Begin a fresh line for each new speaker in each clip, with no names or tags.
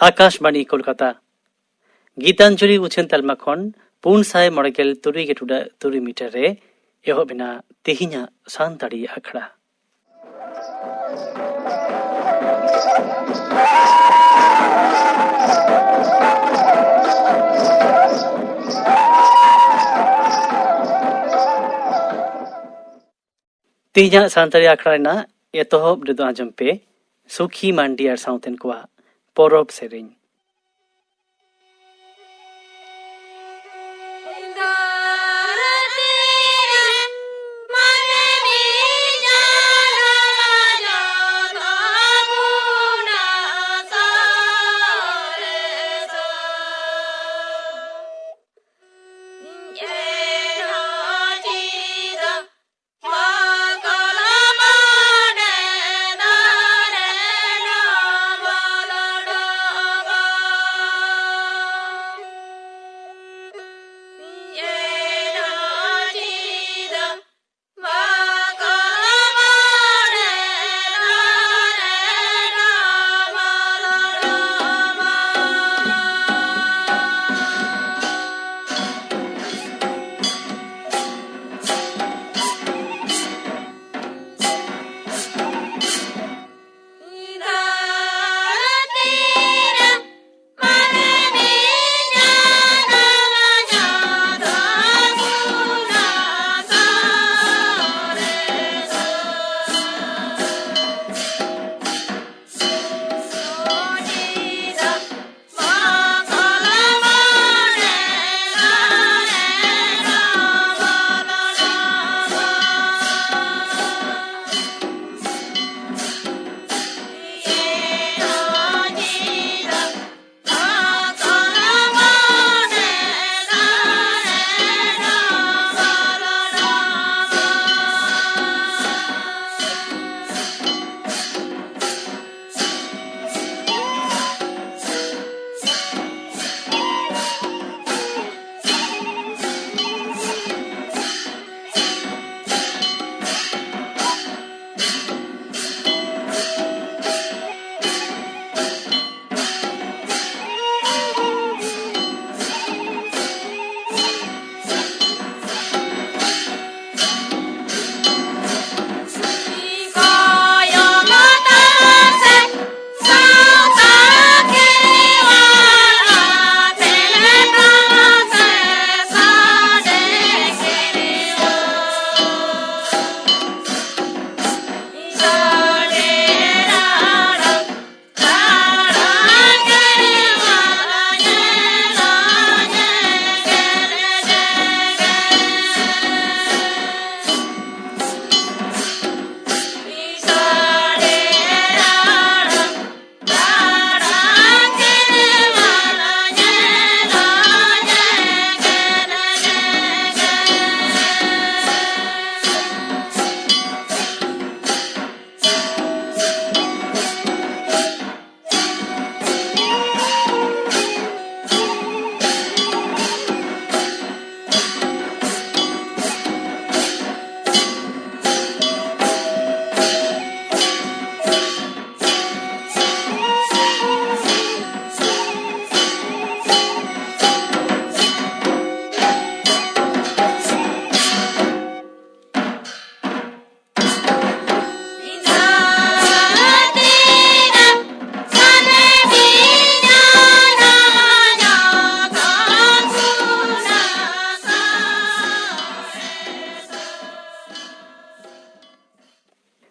आकाशवाणी कोलकाता गीतांजलि उछन तलमा खन पुन साय मड़केल तुरी के टुडा तुरी मीटर रे एहो बिना तेहिना सांताड़ी आखड़ा तेहिना सांताड़ी आखड़ा ना एतोहब रेदो आजम पे सुखी मांडी आर साउतेन कोआ पौरब सेरें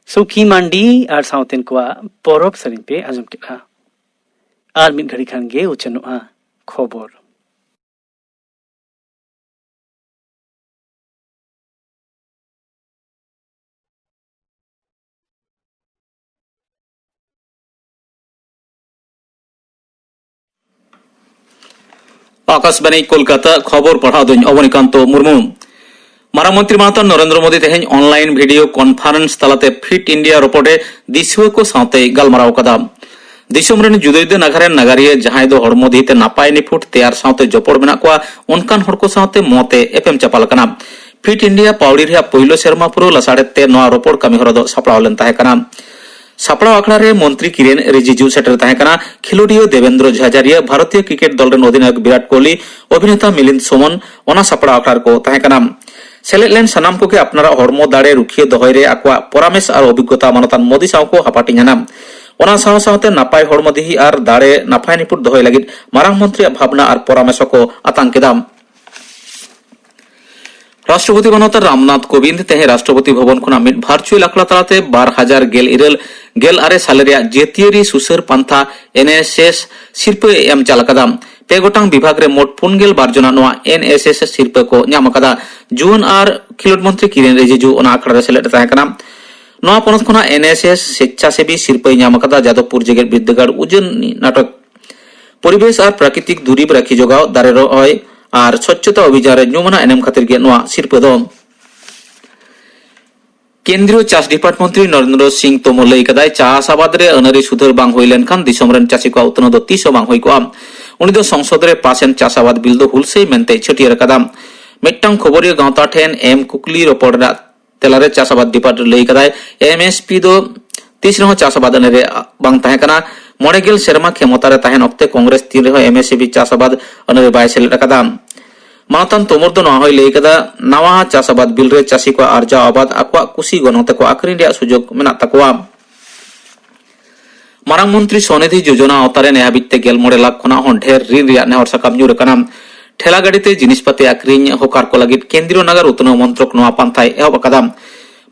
सुखी मांडी आर साउतेन कोआ पौरब सरिन पे आजम केला आर मिद घड़ी खान गे उचनुआ खबर
आकाशवाणी कोलकाता खबर पढ़ा दिन अवनीकांत मुर्मू मारामंत्री मानतान नरेंद्र मोदी तेहें ऑनलाइन भिडियो कॉन्फ्रेंस तलाते फिट इंडिया रोपोटे दिसुआ को साथे गलमाराव कदा दिसम रेन जुदा जुदा नागारेन नागारिया जहां दो हड़मो दीते नापाय निफुट तैयार साथे जपड़ मेना कोआ उनकान हड़ को साथे मोते एफएम चपाल कना फिट इंडिया पावड़ी रे पहिलो सेरमा पुरो लसाड़ेते नोआ रोपोड़ कमी हरो दो सापड़ाव लेन ताहे कना सापड़ाव आखड़ा रे मंत्री किरेन रिजिजू सेटर ताहे कना खिलोडियो देवेंद्र झाझारिया भारतीय क्रिकेट दल रेन अधिनायक विराट कोहली अभिनेता मिलिंद सोमन ओना सापड़ाव आखड़ा को ताहे कना सेलेद लेन सानाम को के अपनारा हड़मो दाड़े रुखिए दहय रे आकवा परामेश आर अभिज्ञता मानतान मोदी साव को हापाटिङाना ओना साव सावते नापाय हड़मो दिही आर दाड़े नापाय निपुट दहय लागिद मारांग मंत्री भावना आर परामेश को आतां केदा राष्ट्रपति गणतंत्र रामनाथ कोविंद तेहे राष्ट्रपति भवन खुना मिड भार्चुअल आखड़ा तलाते 2017 साल रे जेतियारी सुसर पंथा एनएसएस सिरपे एम चालकदा पे गोटांग विभाग रे मोट 42 जना नोआ एनएसएस सिरपे को ᱧᱟᱢ ᱟᱠᱟᱫᱟ जुवन आर खिलोड मंत्री किरेन रिजिजू ओना आखड़ा रे सेलेद ताहे कना नोआ पनत खुना एनएसएस स्वेच्छासेवी सिरपे ᱧᱟᱢ ᱟᱠᱟᱫᱟ जादवपुर जेगेट विद्यागार उजन नाटक परिवेश आर प्राकृतिक दुरीब राखी जोगाव दारे रय आर स्वच्छता अभियान रे ᱧᱩᱢᱟᱱᱟ एनेम खातिर गे नोआ सिरपे दो केंद्रीय चाष डिपार्टमेंट मंत्री नरेंद्र सिंह तोमर लई कदाय चाष आबाद रे अनारी सुधार बांग हुई लेनखान दिसम रेन चाषी को उतना दो 30 बांग हुई को उनी दो संसद रे पासेन चाष आबाद बिल दो हुलसे मेनते छटियर कदा मिट्टंग खबरिया गांवता ठेन एम कुकली रिपोर्ट रा तेलारे चाष आबाद डिपार्टमेंट लई कदाय एमएसपी दो 30 रहो चाष आबाद रे बांग ताहे कना 90 सेरमा क्षमता रे ताहेन अक्ते कांग्रेस 3 रहो एमएसपी चाष आबाद अनरे बाय सेलेट कदा मानतान तोमर दो नवा लई कदा नवा चाष आबाद बिल रे चाषी को आर्जा आबाद आकवा कुसी गनते को आक्रिन रे सुजोग मेना तकवा मारांग मंत्री स्वनिधि योजना अवतारे नेहाबिते 11 लाख खना हन ढेर ऋण रिया नेहर साकाम न्यूर कना ठेला गाड़ीते जिनिसपाती आक्रिन होकार को लगित केंद्रीय नगर उत्तनव मंत्रक नवा पंथाय एहब कदा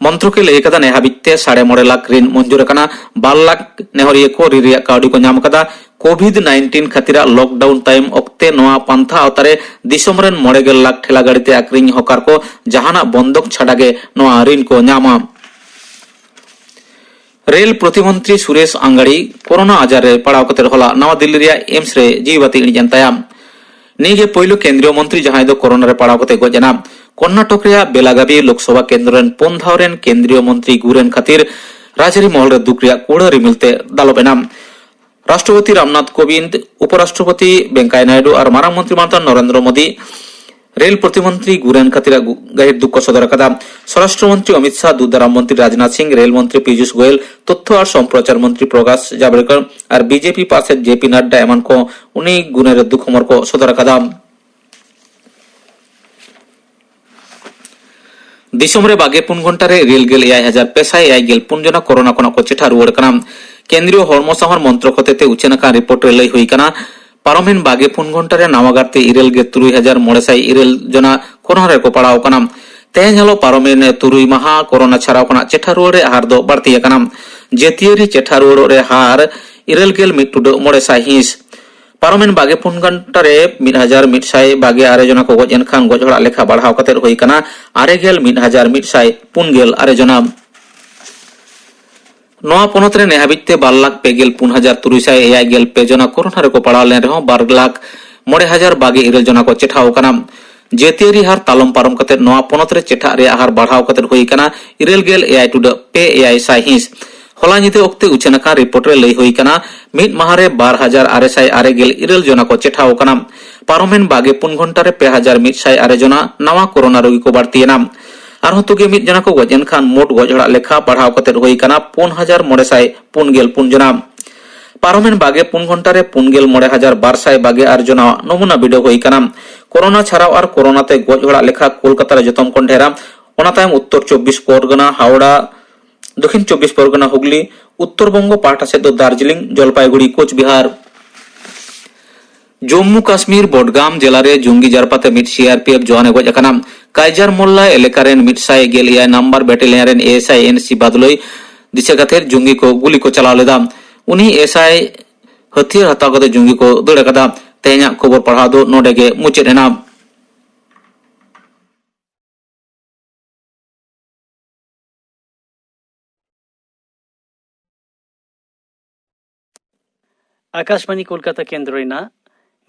मंत्रके लई कदा नेहाबिते 9.5 लाख ऋण मंजूर कना 12 लाख नेहरिया को ऋण रिया काउडी को ᱧᱟᱢ कदा कोविड-19 खातिर लॉकडाउन टाइम अक्ते नवा पंथा अवतारे दिसम रेन 9 लाख ठेला गाड़ीते आक्रिन होकार को जहाना बंधक छाड़ागे नवा ऋण को ᱧामा रेल प्रतिमंत्री सुरेश अंगाड़ी कोरोना आजार रे पड़ाव कते होला नवा दिल्ली रे एम्स रे जीवती इणजनताया नीगे पहिलो केंद्रीय मंत्री जहां दो कोरोना रे पड़ाव कते गजना कर्नाटक रे बेलागावी लोकसभा केंद्र रेन पोंधाव रेन केंद्रीय मंत्री गुरेन खातिर राजरी महल रे दुख रिया कोड़ा रिमिलते दालोबेना राष्ट्रपति रामनाथ कोविंद उपराष्ट्रपति वेंकैया नायडू और मारांग मंत्री मानतान नरेंद्र मोदी रेल प्रतिमंत्री गुरेन खातिर गहिर दुख सदर कदा स्वराष्ट्र मंत्री अमित शाह दूरदराज मंत्री राजनाथ सिंह रेल मंत्री पीयूष गोयल तथ्य और संप्रचार मंत्री प्रकाश जावड़ेकर और बीजेपी पार्षद जेपी नड्डा एमन को उनी गुनेर दुख मर को सदर कदा दिसम रे 22 घंटा रे रेल गेल 1500 जना कोरोना को चिठा रुवाड़ कना केंद्रीय हड़मो साहर मंत्रक हतेते उचेनका रिपोर्ट रे लई हुई कना पारमेन 22 घंटा रे नावागारते 9,3,900 जना कोरोना रे को पड़ाव कना तेज हलो पारमेन 3 माहा कोरोना छाराव कना चिठा रुवाड़ रे हार दो बढ़ती कना जेतियारी चिठा रुवाड़ रे हार 9,100 हिंस पारमेन 22 घंटा रे 1,126 जना को गजन खान गजहड़ा लेखा बढ़ाव कते होई कना 9,156 जना नवा पनत रे नेहाबिते 12,54,389 जना कोरोना रे को पड़ाव लेन रहो 12,09,022 जना को चिठाव कना जेतियारी हार तालम पारम कते नवा पनत रे चिठा रे हार बढ़ाव कते होई कना 9,9,2 हिंस होला निते ओक्ते उचेनका रिपोर्ट रे लई होई कना मिड माहारे 12,998 जना को चिठाव कना पारमेन 22 घंटा रे 2,108 जना नवा कोरोना रोगी को बढ़तीना आर तुगे मिड जना को गजन खान मोट गजहड़ा लेखा बढ़ाव कते होई कना 4,954 जना पारमेन 22 घंटा रे 4,9,222 जना नमूना वीडियो होई कना कोरोना छाड़ाव और कोरोना ते गजहड़ा लेखा कोलकाता रे जतम कोन ढेरा ओना तायम उत्तर 24 परगना हावड़ा दक्षिण 24 परगना हुगली उत्तर बंग पाटा से दो दार्जिलिंग जलपाईगुड़ी कोचबिहार जम्मू काश्मीर बडगाम जिला रे जुंगी जारपाते मिट सीआरपीएफ जवान गज अकना काइजार मोल्ला एलेकारेन 100 नंबर बैटालियन रेन एएसआई एनसी बादलोई दिशा खातिर जुंगी को गुली को चला लेदा उन्हीं एएसआई हथियार हताव कते जुंगी को दड़ कदा तेना खबर पढ़ा दो नोडे गे मुचेद एना
आकाशवाणी कोलकाता केंद्र रेना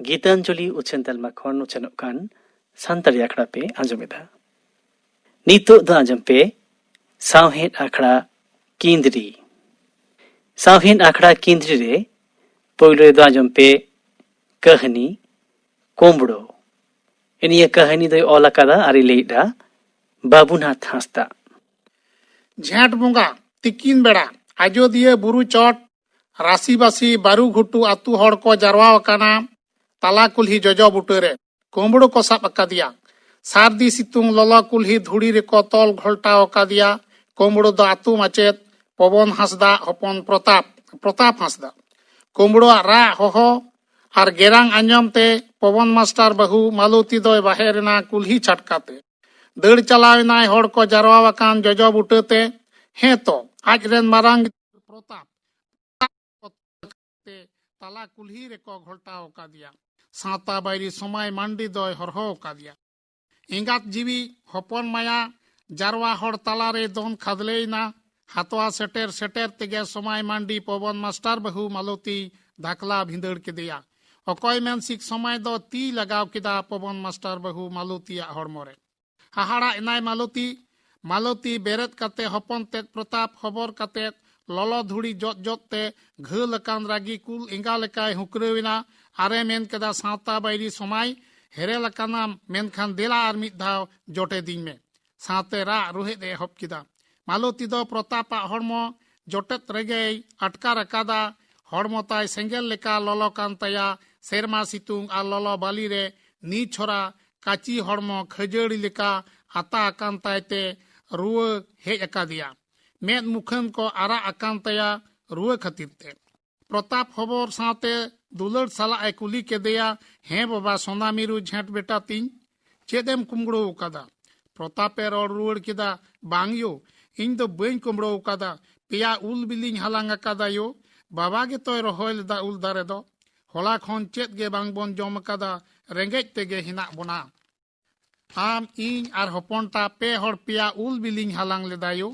गीतांजलि उछन तलमा खन उछन कान सान्ताली आखड़ा पे आंजमेदा ᱱᱤᱛᱚᱜ ᱫᱚ ᱟᱸᱡᱚᱢ ᱯᱮ ᱥᱟᱶᱦᱮᱫ ᱟᱠᱷᱲᱟ ᱠᱤᱸᱫᱽᱨᱤ᱾ ᱥᱟᱶᱦᱮᱫ ᱟᱠᱷᱲᱟ ᱠᱤᱸᱫᱽᱨᱤ ᱨᱮ ᱯᱳᱭᱞᱳ ᱫᱚ ᱟᱸᱡᱚᱢ ᱯᱮ ᱠᱟᱹᱦᱱᱤ ᱠᱳᱢᱵᱽᱲᱳ᱾ ᱱᱤᱭᱟᱹ ᱠᱟᱹᱦᱱᱤ ᱫᱚᱭ ᱚᱞ ᱟᱠᱟᱫᱟ ᱟᱨ ᱞᱟᱹᱭᱫᱟ ᱵᱟᱵᱩᱱᱟᱛᱷ ᱦᱟᱸᱥᱫᱟ।
ঝেঁট ᱵᱚᱸᱜᱟ ᱛᱤᱠᱤᱱ ᱵᱮᱲᱟ ᱟᱡᱚᱫᱤᱭᱟᱹ ᱵᱩᱨᱩ ᱪᱚᱴ ᱨᱟᱥᱤᱵᱟᱥᱤ ᱵᱟᱨᱩ ᱜᱷᱩᱴᱩ ᱟᱛᱩ ᱦᱚᱲ ᱠᱚ ᱡᱟᱨᱣᱟ ᱟᱠᱟᱱᱟ ᱛᱟᱞᱟ ᱠᱩᱞᱦᱤ ᱡᱚᱡᱚ ᱵᱩᱴᱟᱹᱨᱮ। ᱠᱳᱢᱵᱽᱲᱳ ᱠᱚ ᱥᱟᱵ ᱟᱠᱟᱫᱮᱭᱟ। ᱥᱟᱨᱫᱤ ᱥᱤᱛᱩᱝ ᱞᱚᱞᱚ ᱠᱩᱞᱦᱤ ᱫᱷᱩᱲᱤ ᱨᱮᱠᱚ ᱛᱚᱞ ᱜᱷᱚᱞᱴᱟᱣ ᱟᱠᱟᱫᱮᱭᱟ। ᱠᱳᱢᱵᱽᱲᱳ ᱫᱚ ᱟᱛᱩ ᱢᱟᱪᱮᱫ ᱯᱚᱵᱚᱱ ᱦᱟᱸᱥᱫᱟ ᱦᱚᱯᱚᱱ ᱯᱨᱚᱛᱟᱯ ᱦᱟᱸᱥᱫᱟ। ᱠᱳᱢᱵᱽᱲᱳᱣᱟᱜ ᱨᱟᱜ ᱦᱚᱦᱚ ᱟᱨ ᱜᱮᱨᱟᱝ ᱟᱸᱡᱚᱢ ᱛᱮ ᱯᱚᱵᱚᱱ ᱢᱟᱥᱴᱟᱨ ᱵᱟᱹᱦᱩ ᱢᱟᱞᱚᱛᱤ ᱫᱚᱭ ᱵᱟᱦᱮᱨ ᱮᱱᱟ ᱠᱩᱞᱦᱤ ᱪᱷᱟᱴᱠᱟᱛᱮ। ᱫᱟᱹᱲ ᱪᱟᱞᱟᱣ ᱮᱱᱟᱭ ᱦᱚᱲ ᱠᱚ ᱡᱟᱨᱣᱟ ᱟᱠᱟᱱ ᱡᱚᱡᱚ ᱵᱩᱴᱟᱹᱛᱮ। ᱦᱮᱸᱛᱚ ᱟᱡᱨᱮᱱ ᱢᱟᱨᱟᱝ ᱯᱨᱚᱛᱟᱯ ᱛᱟᱞᱟ ᱠᱩᱞᱦᱤ ᱨᱮᱠᱚ ᱜᱷᱚᱞᱴᱟᱣ ᱟᱠᱟᱫᱮᱭᱟ। ᱥᱟᱶᱛᱟ ᱵᱟᱭᱨᱤ ᱥᱚᱢᱟᱭ ᱢᱟᱱᱰᱤ ᱫᱚᱭ ᱦᱚᱨᱦᱚ ᱟᱠᱟᱫᱮᱭᱟ। ᱮᱸᱜᱟᱛ ᱡᱤᱣᱤ ᱦᱚᱯᱚᱱ ᱢᱟᱭᱟ ᱡᱟᱨᱣᱟ ᱦᱚᱲ ᱛᱟᱞᱟᱨᱮ ᱫᱚᱱ ᱠᱷᱟᱫᱞᱮᱭᱮᱱᱟ। ᱦᱟᱛᱣᱟ ᱥᱮᱴᱮᱨ ᱥᱮᱴᱮᱨ ᱛᱮᱜᱮ ᱥᱚᱢᱟᱭ ᱢᱟᱱᱰᱤ ᱯᱚᱵᱚᱱ ᱢᱟᱥᱴᱟᱨ ᱵᱟᱹᱦᱩ ᱢᱟᱞᱚᱛᱤ ধাকলা ᱵᱷᱤᱸᱫᱟᱹᱲ ᱠᱮᱫᱮᱭᱟ। ᱚᱠᱚᱭ ᱢᱮᱱᱥᱤᱠ ᱥᱚᱢᱟᱭ ᱫᱚ ᱛᱤ ᱞᱟᱜᱟᱣ ᱠᱮᱫᱟ ᱯᱚᱵᱚᱱ ᱢᱟᱥᱴᱟর ᱵᱟᱹᱦᱩ ᱢᱟᱞᱚᱛᱤᱭᱟᱜ ᱦᱚᱲᱢᱚ ᱨᱮ। ᱦᱟᱦᱟᱲᱟ ᱮᱱᱟᱭ ᱢᱟᱞᱚᱛᱤ ᱵᱮᱨᱮᱫ ᱠᱟᱛᱮ ᱦᱚᱯᱚᱱ ᱛᱮᱫ ᱯᱨᱚᱛᱟᱯ ᱦᱚᱵᱚᱨ ᱠᱟᱛᱮ ᱞᱚᱞᱚ ᱫᱷᱩᱲᱤ ᱡᱚᱜ ᱡᱚᱜ ᱛᱮ ᱜᱷᱟᱹᱞ ᱟᱠᱟᱱ ᱨᱟᱹᱜᱤ ᱠᱩᱞ ᱮᱸᱜᱟ ᱞᱮᱠᱟᱭ ᱦᱩᱠᱨᱟᱹᱣ ᱮᱱᱟ ᱟᱨᱮ ᱢᱮᱱ ᱠᱮᱫᱟ ᱥᱟᱶᱛᱟ ᱵᱟᱭᱨᱤ ᱥᱚᱢᱟᱭ ᱦᱮᱨᱮᱞ ᱟᱠᱟᱱᱟᱢ ᱢᱮᱱᱠᱷᱟᱱ ᱫᱮᱞᱟ ᱟᱨ ᱢᱤᱫ ᱫᱷᱟᱣ ᱡᱚᱴᱮᱫᱤᱧ ᱢᱮ। ᱥᱟᱶᱛᱮ ᱨᱟᱜ ᱨᱩᱦᱮᱫ ᱮ ᱮᱦᱚᱵ ᱠᱮᱫᱟ। ᱢᱟᱞᱚᱛᱤ ᱫᱚ ᱯᱨᱚᱛᱟᱯᱟᱜ ᱦᱚᱲᱢᱚ ᱡᱚᱴᱮᱫ ᱨᱮᱜᱮᱭ ᱟᱴᱠᱟᱨ ᱟᱠᱟᱫᱟ। ᱦᱚᱲᱢᱚ ᱛᱟᱭ ᱥᱮᱸᱜᱮᱞ লেখা ললᱚ কান তায়া ᱥᱮᱨᱢᱟ ᱥᱤᱛᱩᱝ ᱟᱨ ᱞᱚᱞᱚ ᱵᱟᱞᱤ ᱨᱮ ᱱᱤ ᱪᱷᱚᱨᱟ ᱠᱟᱪᱤ ᱦᱚᱲᱢᱚ ᱠᱷᱟᱹᱡᱟᱹᱲᱤ ᱞᱮᱠᱟ ᱟᱛᱟ ᱟᱠᱟᱱ ᱛᱟᱭᱛᱮ ᱨᱩᱣᱟᱹ ᱦᱮᱡ ᱟᱠᱟᱫᱮᱭᱟ। ᱢᱮᱫ ᱢᱩᱠᱷᱟᱹᱱ ᱠᱚ ᱟᱨᱟᱜ ᱟᱠᱟᱱ ᱛᱟᱭᱟ ᱨᱩᱣᱟᱹ ᱠᱷᱟᱹᱛᱤᱨ ᱛᱮ। ᱯᱨᱚᱛᱟᱯ ᱦᱚᱵᱚᱨ ᱥᱟᱶᱛᱮ ᱫᱩᱞᱟᱹᱲ ᱥᱟᱞᱟᱜ ᱮ ᱠᱩᱞᱤ ᱠᱮᱫᱮᱭᱟ ᱦᱮᱸ ᱵᱟᱵᱟ ᱥᱳᱱᱟ ᱢᱤᱨᱩ ᱡᱷᱮᱸᱴ ᱵᱮᱴᱟ ᱛᱤᱧ ᱪᱮᱫ ᱮᱢ ᱠᱩᱢᱵᱽᱲᱳ ᱟᱠᱟᱫᱟ? ᱯᱨᱚᱛᱟᱯᱮ ᱨᱚᱲ ᱨᱩᱣᱟᱹᱲ ᱠᱮᱫᱟ ᱵᱟᱝ ᱭᱳ ᱤᱧ ᱫᱚ ᱵᱟᱹᱧ ᱠᱩᱢᱵᱽᱲᱳ ᱟᱠᱟᱫᱟ ᱯᱮᱭᱟ ᱩᱞ ᱵᱤᱞᱤᱧ ᱦᱟᱞᱟᱝ ᱟᱠᱟᱫᱟ ᱭᱳ ᱵᱟᱵᱟ ᱜᱮᱛᱚᱭ ᱨᱚᱦᱚᱭ ᱞᱮᱫᱟ ᱩᱞ ᱫᱟᱨᱮ ᱫᱚ ᱦᱚᱞᱟ ᱠᱷᱚᱱ ᱪᱮᱫ ᱜᱮ ᱵᱟᱝ ᱵᱚᱱ ᱡᱚᱢ ᱟᱠᱟᱫᱟ ᱨᱮᱸᱜᱮᱡ ᱛᱮᱜᱮ ᱦᱮᱱᱟᱜ ᱵᱚᱱᱟ ᱟᱢ ᱤᱧ ᱟᱨ ᱦᱚᱯᱚᱱᱴᱟ ᱯᱮ ᱦᱚᱲ ᱯᱮᱭᱟ ᱩᱞ ᱵᱤᱞᱤᱧ ᱦᱟᱞᱟᱝ ᱞᱮᱫᱟ ᱭᱳ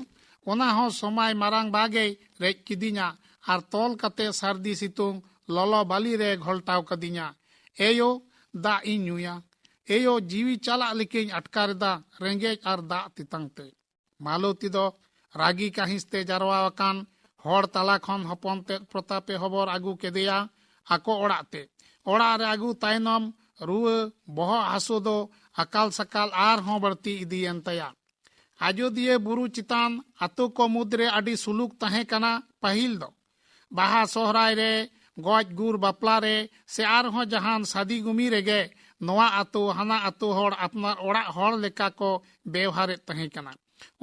ᱚᱱᱟ ᱦᱚᱸ ᱥᱚᱢᱟᱭ ᱢᱟᱨᱟᱝ ᱵᱟᱜᱮᱭ ᱨᱮᱡ ᱠᱤᱫᱤᱧᱟ ᱟᱨ ᱛᱚᱞ ᱠᱟᱛᱮ ᱥᱟᱨᱫᱤ ᱥᱤᱛᱩᱝ ᱞᱚᱞᱚ ᱵᱟᱞᱤ ᱨᱮ ᱜᱷᱚᱞᱴᱟᱣ ᱠᱟᱫᱤᱧᱟ ᱮᱭᱳ ᱫᱟᱜ ᱤᱧ ᱧᱩᱭᱟ ᱮᱭᱳ ᱡᱤᱣᱤ ᱪᱟᱞᱟᱜ ᱞᱮᱠᱟᱧ ᱟᱴᱠᱟᱨᱮᱫᱟ ᱨᱮᱸᱜᱮᱡ ᱟᱨ ᱫᱟᱜ ᱛᱮᱛᱟᱝ ᱛᱮ। ᱢᱟᱞᱚᱛᱤ ᱫᱚ ᱨᱟᱜᱤ ᱠᱟᱹᱦᱤᱥ ᱛᱮ ᱡᱟᱨᱣᱟ ᱟᱠᱟᱱ ᱦᱚᱲ ᱛᱟᱞᱟ ᱠᱷᱚᱱ ᱦᱚᱯᱚᱱ ᱛᱮᱫ ᱯᱨᱚᱛᱟᱯᱮ ᱦᱚᱵᱚᱨ ᱟᱹᱜᱩ ᱠᱮᱫᱮᱭᱟ ᱟᱠᱚ ᱚᱲᱟᱜ ᱛᱮ। ᱚᱲᱟᱜ ᱨᱮ ᱟᱹᱜᱩ ᱛᱟᱭᱱᱚᱢ ᱨᱩᱣᱟᱹ ᱵᱚᱦᱚᱜ ᱦᱟᱹᱥᱩ ᱫᱚ ᱟᱠᱟᱞ ᱥᱟᱠᱟᱞ ᱟᱨᱦᱚᱸ ᱵᱟᱹᱲᱛᱤ ᱤᱫᱤᱭᱮᱱ ᱛᱟᱭᱟ। ᱟᱡᱚᱫᱤᱭᱟᱹ ᱵᱩᱨᱩ ᱪᱮᱛᱟᱱ ᱟᱛᱳ ᱠᱚ ᱢᱩᱫᱽᱨᱮ ᱟᱹᱰᱤ ᱥᱩᱞᱩᱠ ᱛᱟᱦᱮᱸ ᱠᱟᱱᱟ ᱯᱟᱹᱦᱤᱞ ᱫᱚ। ᱵᱟᱦᱟ ᱥᱚᱦᱨᱟᱭ ᱨᱮ ᱜᱚᱡ ᱜᱩᱨ ᱵᱟᱯᱞᱟ ᱨᱮ ᱥᱮ ᱟᱨᱦᱚᱸ ᱡᱟᱦᱟᱱ ᱥᱟᱫᱤ ᱜᱩᱢᱤ ᱨᱮᱜᱮ ᱱᱚᱣᱟ ᱟᱛᱳ ᱦᱟᱱᱟ ᱟᱛᱳ ᱦᱚᱲ ᱟᱯᱱᱟᱨ ᱚᱲᱟᱜ ᱦᱚᱲ ᱞᱮᱠᱟ ᱠᱚ ᱵᱮᱣᱦᱟᱨᱮᱫ ᱛᱟᱦᱮᱸ ᱠᱟᱱᱟ।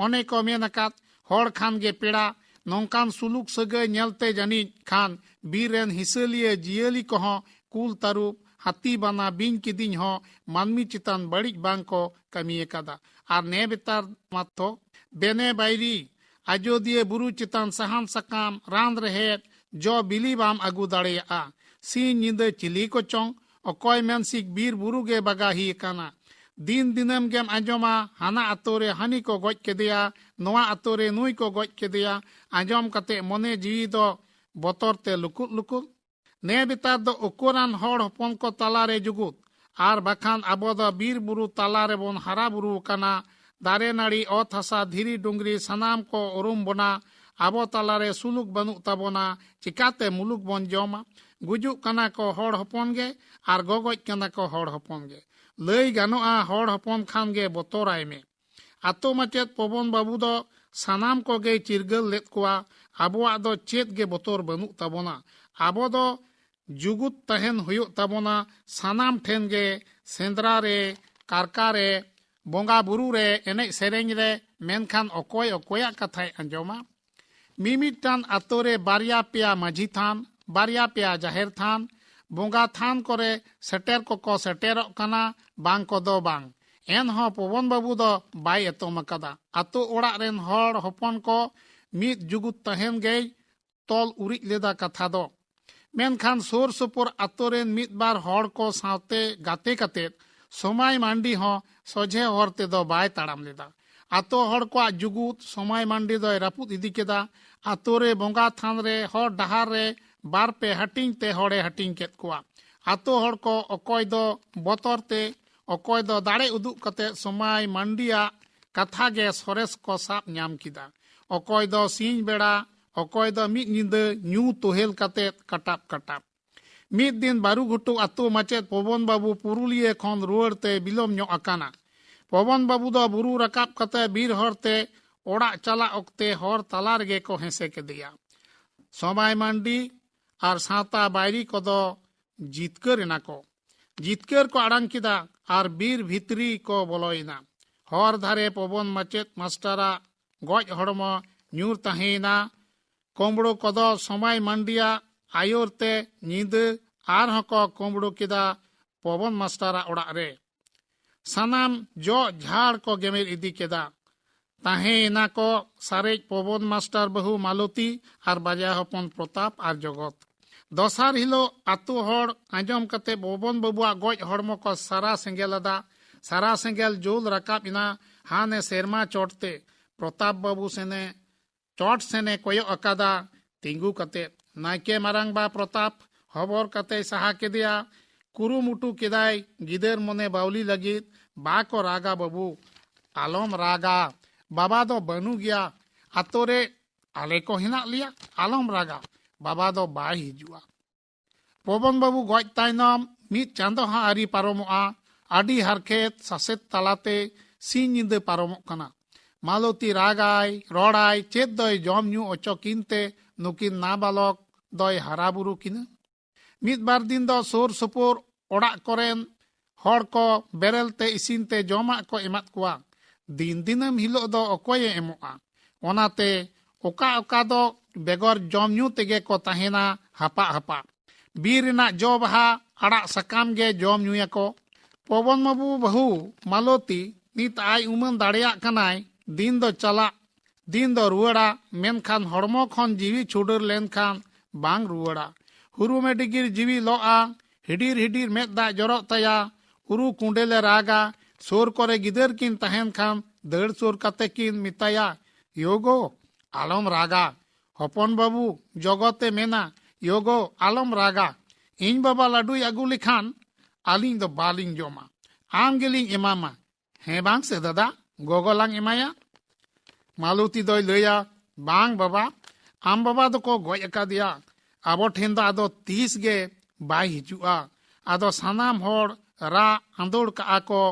ᱚᱱᱮ ᱠᱚ ᱢᱮᱱ ᱟᱠᱟᱫ ᱦᱚᱲ ᱠᱷᱟᱱ ᱜᱮ ᱯᱮᱲᱟ ᱱᱚᱝᱠᱟᱱ ᱥᱩᱞᱩᱠ ᱥᱟᱹᱜᱟᱹᱭ ᱧᱮᱞᱛᱮ ᱡᱟᱹᱱᱤᱡ ᱠᱷᱟᱱ ᱵᱤᱨ ᱨᱮᱱ ᱦᱤᱥᱟᱹᱞᱤᱭᱟᱹ ᱡᱤᱭᱟᱹᱞᱤ ᱠᱚᱦᱚᱸ ᱠᱩᱞ ᱛᱟᱹᱨᱩᱵ ᱦᱟᱹᱛᱤ ᱵᱟᱱᱟ ᱵᱤᱧ ᱠᱤᱫᱤᱧ ᱦᱚᱸ ᱢᱟᱹᱱᱢᱤ ᱪᱮᱛᱟᱱ ᱵᱟᱹᱲᱤᱡ ᱵᱟᱝ ᱠᱚ ᱠᱟᱹᱢᱤ ᱟᱠᱟᱫᱟ ᱟᱨ ᱱᱮ ᱵᱮᱛᱟᱨ ᱢᱟᱛᱚ ᱵᱮᱱᱮ ᱵᱟᱭᱨᱤ ᱟᱡᱚᱫᱤᱭᱟᱹ ᱵᱩᱨᱩ ᱪᱮᱛᱟᱱ ᱥᱟᱦᱟᱱ ᱥᱟᱠᱟᱢ ᱨᱟᱱ ᱨᱮᱦᱮᱫ ᱡᱚ ᱵᱤᱞᱤ ᱵᱟᱢ ᱟᱹᱜᱩ ᱫᱟᱲᱮᱭᱟᱜᱼᱟ ᱥᱤᱧ ᱧᱤᱫᱟᱹ ᱪᱤᱞᱤ ᱠᱚᱪᱚᱝ ᱚᱠᱚᱭ ᱢᱮᱱᱥᱤᱠ ᱵᱤᱨ ᱵᱩᱨᱩ ᱜᱮ ᱵᱟᱜᱟᱦᱤ ᱟᱠᱟᱱᱟ ᱫᱤᱱ ᱫᱤᱱᱟᱹᱢ ᱜᱮᱢ ᱟᱸᱡᱚᱢᱟ ᱦᱟᱱᱟ ᱟᱛᱳ ᱨᱮ ᱦᱟᱹᱱᱤ ᱠᱚ ᱜᱚᱡ ᱠᱮᱫᱮᱭᱟ ᱱᱚᱣᱟ ᱟᱛᱳ ᱨᱮ ᱱᱩᱭ ᱠᱚ ᱜᱚᱡ ᱠᱮᱫᱮᱭᱟ ᱟᱸᱡᱚᱢ ᱠᱟᱛᱮ ᱢᱚᱱᱮ ᱡᱤᱣᱤ ᱫᱚ ᱵᱚᱛᱚᱨ ᱛᱮ ᱞᱩᱠᱩᱫ ᱱᱮ ᱵᱮᱛᱟᱨ ᱫᱚ ᱩᱠᱩᱨᱟᱱ ᱦᱚᱲ ᱦᱚᱯᱚᱱ ᱠᱚ ᱛᱟᱞᱟᱨᱮ ᱡᱩᱜᱩᱫ ᱟᱨ ᱵᱟᱠᱷᱟᱱ ᱟᱵᱚ ᱫᱚ ᱵᱤᱨ ᱵᱩᱨᱩ ᱛᱟᱞᱟ ᱨᱮᱵᱚᱱ ᱦᱟᱨᱟ ᱵᱩᱨᱩ ᱟᱠᱟᱱᱟ ᱫᱟᱨᱮ ᱱᱟᱹᱲᱤ ᱚᱛ ᱦᱟᱥᱟ ᱫᱷᱤᱨᱤ ᱰᱩᱝᱨᱤ ᱥᱟᱱᱟᱢ ko ᱩᱨᱩᱢ ᱵᱚᱱᱟ ᱟᱵᱚ ᱛᱟᱞᱟᱨᱮ ᱥᱩᱞᱩᱠ ᱵᱟᱹᱱᱩᱜ ᱛᱟᱵᱚᱱᱟ ᱪᱤᱠᱟᱛᱮ ᱢᱩᱞᱩᱠ ᱵᱚᱱ ᱡᱚᱢᱟ ᱜᱩᱡᱩᱜ ᱠᱟᱱᱟ ᱠᱚ ᱦᱚᱲ ᱦᱚᱯᱚᱱ ᱜᱮ ᱟᱨ ᱜᱚᱜᱚᱡ ᱠᱟᱱᱟ ᱠᱚ ᱦᱚᱲ ᱦᱚᱯᱚᱱ ᱜᱮ ᱞᱟᱹᱭ ᱜᱟᱱᱚᱜᱼᱟ ᱦᱚᱲ ᱦᱚᱯᱚᱱ ᱠᱷᱟᱱ ᱜᱮ ᱵᱚᱛᱚᱨᱟᱭ ᱢᱮ ᱟᱛᱳ ᱢᱟᱪᱮᱫ ᱯᱚᱵᱚᱱ ᱵᱟᱹᱵᱩ ᱫᱚ ᱥᱟᱱᱟᱢ ᱠᱚᱜᱮᱭ ᱪᱤᱨᱜᱟᱹᱞ ᱞᱮᱫ ᱠᱚᱣᱟ ᱟᱵᱚᱣᱟᱜ ᱫᱚ ᱪᱮᱫ ᱜᱮ ᱵᱚᱛᱚᱨ ᱵᱟᱹᱱᱩᱜ ᱛᱟᱵᱚᱱᱟ ᱟᱵᱚ ᱫᱚ ᱡᱩᱜᱩᱫ ᱛᱟᱦᱮᱱ ᱦᱩᱭᱩᱜ ᱛᱟᱵᱚᱱᱟ ᱥᱟᱱᱟᱢ ᱴᱷᱮᱱ ᱜᱮ ᱥᱮᱸᱫᱽᱨᱟ ᱨᱮ ᱠᱟᱨᱠᱟ ᱨᱮ ᱵᱚᱸᱜᱟ ᱵᱩᱨᱩ ᱨᱮ ᱮᱱᱮᱡ ᱥᱮᱨᱮᱧ ᱨᱮ ᱢᱮᱱᱠᱷᱟन ᱚᱠᱚᱭ ᱚᱠᱚᱭᱟᱜ ᱠᱟᱛᱷᱟᱭ ᱟᱸᱡᱚᱢᱟ ᱢᱤᱢᱤᱫᱴᱟᱝ ᱟᱛᱳ ᱨᱮ ᱵᱟᱨᱭᱟ ᱯᱮᱭᱟ ᱢᱟᱹᱡᱷᱤ ᱛᱷᱟᱱ ᱵᱟᱨᱭᱟ ᱯᱮᱭᱟ ᱡᱟᱦᱮᱨ ᱛᱷᱟᱱ ᱵᱚᱸᱜᱟ ᱛᱷᱟᱱ ᱠᱚᱨᱮ ᱥᱮᱴᱮᱨ ᱠᱚᱠᱚ ᱥᱮᱴᱮᱨᱚᱜ ᱠᱟᱱᱟ ᱵᱟᱝ ᱠᱚᱫᱚ ᱵᱟᱝ ᱮᱱᱦᱚᱸ ᱯᱚᱵᱚᱱ ᱵᱟᱹᱵᱩ ᱫᱚ ᱵᱟᱭ ᱮᱛᱚᱢ ᱟᱠᱟᱫᱟ ᱟᱛᱳ ᱚᱲᱟᱜ ᱨᱮᱱ ᱦᱚᱲ ᱦᱚᱯᱚᱱ ᱠᱚ ᱢᱤᱫ ᱡᱩᱜᱩᱫ ᱛᱟᱦᱮᱱ ᱜᱮᱭ ᱛᱚᱞ ᱩᱨᱤᱡ ᱞᱮᱫᱟ ᱠᱟᱛᱷᱟ ᱫᱚ ᱢᱮᱱᱠᱷᱟन ᱥᱩᱨ ᱥᱩᱯᱩᱨ ᱟᱛᱳ ᱨᱮᱱ ᱢᱤᱫ ᱵᱟᱨ ᱦᱚᱲ ᱠᱚ ᱥᱟᱶᱛᱮ ᱜᱟᱛᱮ ᱠᱟᱛᱮᱫ ᱥᱚᱢᱟᱭ ᱢᱟᱱᱰᱤ ᱦᱚᱸ ᱥᱚᱡᱷᱮ ᱦᱚᱨ ᱛᱮᱫᱚ ᱵᱟᱭ ᱛᱟᱲᱟᱢ ᱞᱮᱫᱟ ᱟᱛᱳ ᱦᱚᱲ ᱠᱚᱣᱟᱜ ᱡᱩᱜᱩᱫ ᱥᱚᱢᱟᱭ ᱢᱟᱱᱰᱤ ᱫᱚᱭ ᱨᱟᱹᱯᱩᱫ ᱤᱫᱤ ᱠᱮᱫᱟ ᱟᱛᱳ ᱨᱮ ᱵᱚᱸᱜᱟ ᱛᱷᱟᱱ ᱨᱮ ᱦᱚᱨ ᱰᱟᱦᱟᱨ ᱨᱮ ᱵᱟᱨ ᱯᱮ ᱦᱟᱹᱴᱤᱧ te ᱦᱚᱲᱮ ᱦᱟᱹᱴᱤᱧ ᱠᱮᱫ ᱠᱚᱣᱟ ᱟᱛᱳ ᱦᱚᱲ ᱠᱚ ᱚᱠᱚᱭ ᱫᱚ ᱵᱚᱛᱚᱨ te ᱚᱠᱚᱭ ᱫᱚ ᱫᱟᱲᱮ ᱩᱫᱩᱜ ᱠᱟᱛᱮ ᱥᱚᱢᱟᱭ ᱢᱟᱱᱰᱤᱭᱟᱜ कथा गे सरेस को साब ᱧᱟᱢ ᱠᱮᱫᱟ ᱚᱠᱚᱭ ᱫᱚ ᱥᱤᱧ ᱵᱮᱲᱟ ᱚᱠᱚᱭ ᱫᱚ ᱢᱤᱫ ᱧᱤᱫᱟᱹ ᱧᱩ ᱛᱳᱦᱮᱞ ᱠᱟᱛᱮᱫ ᱠᱟᱴᱟᱵ ᱠᱟᱴᱟᱵ ᱢᱤᱫ ᱫᱤᱱ ᱵᱟᱨᱩᱜᱷᱩᱴᱩ ᱟᱛᱳ ᱢᱟᱪᱮᱫ ᱯᱚᱵᱚᱱ ᱵᱟᱵᱩ ᱯᱩᱨᱩᱞᱤᱭᱟᱹ ᱠᱷᱚᱱ ᱨᱩᱣᱟᱹᱲ ᱛᱮ ᱵᱤᱞᱚᱢ ᱧᱚᱜ ᱟᱠᱟᱱᱟ ᱯᱚᱵᱚᱱ ᱵᱟᱵᱩ ᱫᱚ ᱵᱩᱨᱩ ᱨᱟᱠᱟᱵ ᱠᱟᱛᱮ ᱵᱤᱨ ᱦᱚᱨᱛᱮ ᱚᱲᱟᱜ ᱪᱟᱞᱟᱜ ᱚᱠᱛᱮ ᱦᱚᱨ ᱛᱟᱞᱟ ᱨᱮᱜᱮ ᱠᱚ ᱦᱮᱸᱥᱮ ᱠᱮᱫᱮᱭᱟ ᱥᱚᱢᱟᱭ ᱢᱟᱱᱰᱤ ᱟᱨ ᱥᱟᱶᱛᱟ ᱵᱟᱭᱨᱤ ᱠᱚᱫᱚ ᱡᱤᱛᱠᱟᱹᱨ ᱮᱱᱟ ᱠᱚ ᱡᱤᱛᱠᱟᱹᱨ ᱠᱚ ᱟᱲᱟᱝ ᱠᱮᱫᱟ ᱟᱨ ᱵᱤᱨ ᱵᱷᱤᱛᱨᱤ ᱠᱚ ᱵᱚᱞᱚᱭᱮᱱᱟ ᱦᱚᱨ ᱫᱷᱟᱨᱮ ᱯᱚᱵᱚᱱ ᱢᱟᱪᱮᱫ ᱢᱟᱥᱴᱟᱨᱟᱜ ᱜᱚᱡ ᱦᱚᱲᱢᱚ ᱧᱩᱨ ᱛᱟᱦᱮᱸᱭᱮᱱᱟ ᱠᱚᱢᱵᱲᱳ ᱠᱚᱫᱚ ᱥᱚᱢᱟᱭ ᱢᱟᱱᱰᱤᱭᱟᱜ ᱟᱭᱳᱨ ᱛᱮ ᱧᱤᱫᱟᱹ ᱟᱨᱦᱚᱸ ᱠᱚ ᱠᱚᱢᱵᱲᱳ ᱠᱮᱫᱟ ᱯᱚᱵᱚᱱ ᱢᱟᱥᱴᱟᱨᱟᱜ ᱚᱲᱟᱜ ᱨᱮ ᱥᱟᱱᱟᱢ ᱡᱚᱜ ᱡᱷᱟᱲ ᱠᱚ ᱜᱮᱢᱮᱨ ᱤᱫᱤ ᱠᱮᱫᱟ ᱛᱟᱦᱮᱸᱭᱮᱱᱟ ᱠᱚ ᱥᱟᱨᱮᱡ ᱯᱚᱵᱚᱱ ᱢᱟᱥᱴᱟᱨ ᱵᱟᱹᱦᱩ ᱢᱟᱞᱚᱛᱤ ᱟᱨ ᱵᱟᱡᱟ ᱦᱚᱯᱚᱱ ᱯᱨᱚᱛᱟᱯ ᱟᱨ ᱡᱚᱜᱚᱛ ᱫᱚᱥᱟᱨ ᱦᱤᱞᱳᱜ ᱟᱛᱳ ᱦᱚᱲ ᱟᱸᱡᱚᱢ ᱠᱟᱛᱮ ᱯᱚᱵᱚᱱ ᱵᱟᱵᱩᱣᱟᱜ ᱜᱚᱡ ᱦᱚᱲᱢᱚ ᱠᱚ ᱥᱟᱨᱟ ᱥᱮᱸᱜᱮᱞ ᱟᱫᱟ ᱥᱟᱨᱟ ᱥᱮᱸᱜᱮᱞ ᱡᱩᱞ ᱨᱟᱠᱟᱵ ᱮᱱᱟ ᱦᱟᱱᱮ ᱥᱮᱨᱢᱟ ᱪᱚᱴᱛᱮ ᱯᱨᱚᱛᱟᱯ ᱵᱟᱵᱩ ᱥᱮᱱᱮ ᱪᱚᱴ ᱥᱮᱱᱮ ᱠᱚᱭᱚᱜ ᱟᱠᱟᱫᱟ ᱛᱤᱸᱜᱩ ᱠᱟᱛᱮ ᱱᱟᱭᱠᱮ ᱢᱟᱨᱟᱝᱵᱟ ᱯᱨᱚᱛᱟᱯ ᱦᱚᱵᱚᱨ ᱠᱟᱛᱮ ᱥᱟᱦᱟ ᱠᱮᱫᱮᱭᱟ ᱠᱩᱨᱩᱢᱩᱴᱩ ᱠᱮᱫᱟᱭ ᱜᱤᱫᱟᱹᱨ ᱢᱚᱱᱮ ᱵᱟᱣᱞᱤ ᱞᱟᱹᱜᱤᱫ ᱵᱟ ᱠᱚ ᱨᱟᱜᱟ ᱵᱟᱵᱩ ᱟᱞᱚᱢ ᱨᱟᱜᱟ ᱵᱟᱵᱟ ᱫᱚ ᱵᱟᱹᱱᱩ ᱜᱮᱭᱟ ᱟᱛᱳ ᱨᱮ ᱟᱞᱮ ᱠᱚ ᱦᱮᱱᱟᱜ ᱞᱮᱭᱟ ᱟᱞᱚᱢ ᱨᱟᱜᱟ ᱵᱟᱵᱟ ᱫᱚ ᱵᱟᱭ ᱦᱤᱡᱩᱜᱼᱟ ᱯᱚᱵᱚᱱ ᱵᱟᱵᱩ ᱜᱚᱡ ᱛᱟᱭᱱᱚᱢ ᱢᱤᱫ ᱪᱟᱸᱫᱳ ᱦᱚᱸ ᱟᱹᱨᱤ ᱯᱟᱨᱚᱢᱚᱜᱼᱟ ᱟᱹᱰᱤ ᱦᱟᱨᱠᱮᱛ ᱥᱟᱥᱮᱛ ᱛᱟᱞᱟᱛᱮ ᱥᱤᱧ ᱧᱤᱫᱟᱹ ᱯᱟᱨᱚᱢᱚᱜ ᱠᱟᱱᱟ ᱢᱟᱞᱚᱛᱤ ᱨᱟᱜᱟᱭ ᱨᱚᱲᱟᱭ ᱪᱮᱫ ᱫᱚᱭ ᱡᱚᱢ ᱧᱩ ᱚᱪᱚ ᱠᱤᱱᱛᱮ ᱱᱩᱠᱤᱱ ᱱᱟᱵᱟᱞᱚᱠ ᱫᱚᱭ ᱦᱟᱨᱟ ᱵᱩᱨᱩ ᱠᱤᱱᱟ ᱢᱤᱫ ᱵᱟᱨ ᱫᱤᱱ ᱫᱚ ᱥᱩᱨ ᱥᱩᱯᱩᱨ ᱚᱲᱟᱜ ᱠᱚᱨᱮᱱ ᱦᱚᱲ ᱠᱚ ᱵᱮᱨᱮᱞ ᱛᱮ ᱤᱥᱤᱱ ᱛᱮ ᱡᱚᱢᱟᱜ ko ᱮᱢᱟᱫ ᱠᱚᱣᱟ ᱫᱤᱱ ᱫᱤᱱᱟᱹᱢ ᱦᱤᱞᱳᱜ ᱫᱚ ᱚᱠᱚᱭᱮ ᱮᱢᱚᱜᱼᱟ ᱚᱱᱟᱛᱮ ᱚᱠᱟ ᱚᱠᱟ ᱫᱚ ᱵᱮᱜᱚᱨ ᱡᱚᱢ ᱧᱩ ᱛᱮᱜᱮ ᱠᱚ ᱛᱟᱦᱮᱱᱟ ᱦᱟᱯᱟᱜ ᱦᱟᱯᱟᱜ ᱵᱤᱨ ᱨᱮᱱᱟᱜ ᱡᱚ ᱵᱟᱦᱟ ᱟᱲᱟᱜ ᱥᱟᱠᱟᱢ ᱜᱮ ᱡᱚᱢ ᱧᱩᱭᱟᱠᱚ ᱯᱚᱵᱚᱱ ᱵᱟᱵᱩ ᱵᱟᱹᱦᱩ ᱢᱟᱞᱚᱛᱤ ᱱᱤᱛ ᱟᱭ ᱩᱢᱟᱹᱱ ᱫᱟᱲᱮᱭᱟᱜ ᱠᱟᱱᱟᱭ ᱫᱤᱱ ᱫᱚ ᱪᱟᱞᱟᱜ ᱫᱤᱱ ᱫᱚ ᱨᱩᱣᱟᱹᱲᱟ ᱢᱮᱱᱠᱷᱟᱱ ᱦᱚᱲᱢᱚ ᱠᱷᱚᱱ ᱡᱤᱣᱤ ᱪᱷᱩᱰᱟᱹᱨ ᱞᱮᱱᱠᱷᱟन ᱵᱟᱝ ᱨᱩᱣᱟᱹᱲᱟ ᱦᱩᱨᱩᱢᱮ ᱰᱤᱜᱤᱨ ᱡᱤᱣᱤ ᱞᱚᱜᱼᱟ ᱦᱤᱰᱤᱨ ᱦᱤᱰᱤᱨ ᱢᱮᱫ ᱫᱟᱜ ᱡᱚᱨᱚᱜ ᱛᱟᱭᱟ ᱩᱨᱩ ᱠᱩᱸᱰᱮᱞᱮ ᱨᱟᱜᱟ ᱥᱩᱨ ᱠᱚᱨᱮ ᱜᱤᱫᱟᱹᱨ ᱠᱤᱱ ᱛᱟᱦᱮᱱ ᱠᱷᱟᱱ ᱫᱟᱹᱲ ᱥᱩᱨ ᱠᱟᱛᱮ ᱠᱤᱱ ᱢᱮᱛᱟᱭᱟ ᱭᱳᱜᱳ ᱟᱞᱚᱢ ᱨᱟᱜᱟ ᱦᱚᱯᱚᱱ ᱵᱟᱵᱩ ᱡᱚᱜᱚᱛᱮ ᱢᱮᱱᱟ ᱭᱳᱜᱳ ᱟᱞᱚᱢ ᱨᱟᱜᱟ ᱤᱧ ᱵᱟᱵᱟ ᱞᱟᱰᱩᱭ ᱟᱹᱜᱩ ᱞᱮᱠᱷᱟᱱ ᱟᱹᱞᱤᱧ ᱫᱚ ᱵᱟᱞᱤᱧ ᱡᱚᱢᱟ ᱟᱢ ᱜᱮᱞᱤᱧ ᱮᱢᱟᱢᱟ ᱦᱮᱸ ᱵᱟᱝ ᱥᱮ ᱫᱟᱫᱟ ᱜᱚᱜᱚ ᱞᱟᱝ ᱮᱢᱟᱭᱟ ᱢᱟᱞᱚᱛᱤ ᱫᱚᱭ ᱞᱟᱹᱭᱟ ᱵᱟᱝ ᱵᱟᱵᱟ ᱟᱢ ᱵᱟᱵᱟ ᱫᱚᱠᱚ ᱜᱚᱡ ᱟᱠᱟᱫᱮᱭᱟ ᱟᱵᱚ ᱴᱷᱮᱱ ᱫᱚ ᱟᱫᱚ ᱛᱤᱥ ᱜᱮ ᱵᱟᱭ ᱦᱤᱡᱩᱜᱼᱟ ᱟᱫᱚ ᱥᱟᱱᱟᱢ ᱦᱚᱲ ᱨᱟᱜ ᱟᱸᱫᱳᱲ ᱠᱟᱜᱼᱟ ᱠᱚ